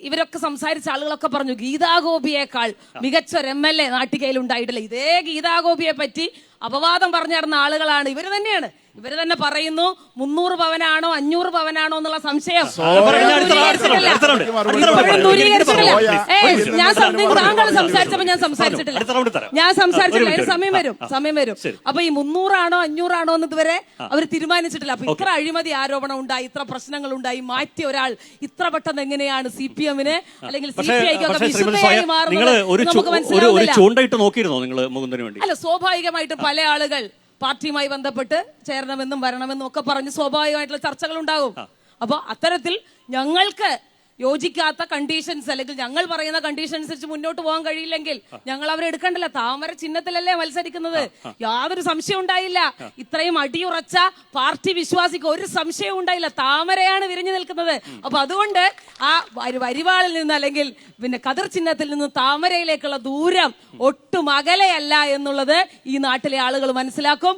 ഇവരൊക്കെ സംസാരിച്ച ആളുകളൊക്കെ പറഞ്ഞു ഗീതാഗോപിയേക്കാൾ മികച്ചൊരു MLA നാട്ടികയിൽ ഉണ്ടായിട്ടില്ല. ഇതേ ഗീതാഗോപിയെ പറ്റി അപവാദം പറഞ്ഞു നടന്ന ആളുകളാണ് ഇവര് തന്നെയാണ്. ഇവര് തന്നെ പറയുന്നു 300 പവനാണോ 500 പവനാണോ എന്നുള്ള സംശയം താങ്കൾ സംസാരിച്ചപ്പോ ഞാൻ സംസാരിച്ചിട്ടില്ല. സമയം വരും. അപ്പൊ ഈ 300 ആണോ 500 ആണോ എന്ന് ഇതുവരെ അവർ തീരുമാനിച്ചിട്ടില്ല. അപ്പൊ ഇത്ര അഴിമതി ആരോപണം ഉണ്ടായി, ഇത്ര പ്രശ്നങ്ങൾ ഉണ്ടായി, മാറ്റിയ ഒരാൾ ഇത്ര പെട്ടെന്ന് എങ്ങനെയാണ് CPM-ന് അല്ലെങ്കിൽ CPI-ക്കൊക്കെ വിശുദ്ധയായി മാറുന്നത് നമുക്ക് മനസ്സിലാവുന്നില്ല. അല്ല, സ്വാഭാവികമായിട്ട് പല ആളുകൾ പാർട്ടിയുമായി ബന്ധപ്പെട്ട് ചേരണമെന്നും വരണമെന്നും ഒക്കെ പറഞ്ഞ് സ്വാഭാവികമായിട്ടുള്ള ചർച്ചകൾ ഉണ്ടാകും. അപ്പൊ അത്തരത്തിൽ ഞങ്ങൾക്ക് യോജിക്കാത്ത കണ്ടീഷൻസ് അല്ലെങ്കിൽ ഞങ്ങൾ പറയുന്ന കണ്ടീഷൻസ് വെച്ച് മുന്നോട്ട് പോകാൻ കഴിയില്ലെങ്കിൽ ഞങ്ങൾ അവരെ എടുക്കണ്ടല്ലോ. താമര ചിഹ്നത്തിലല്ലേ മത്സരിക്കുന്നത്. യാതൊരു സംശയം ഉണ്ടായില്ല. ഇത്രയും അടിയുറച്ച പാർട്ടി വിശ്വാസിക്ക് ഒരു സംശയവും ഉണ്ടായില്ല. താമരയാണ് വിരിഞ്ഞു നിൽക്കുന്നത്. അപ്പൊ അതുകൊണ്ട് ആ വരിവാളിൽ നിന്ന് അല്ലെങ്കിൽ പിന്നെ കതിർ ചിഹ്നത്തിൽ നിന്ന് താമരയിലേക്കുള്ള ദൂരം ഒട്ടും അകലെയല്ല എന്നുള്ളത് ഈ നാട്ടിലെ ആളുകൾ മനസ്സിലാക്കും.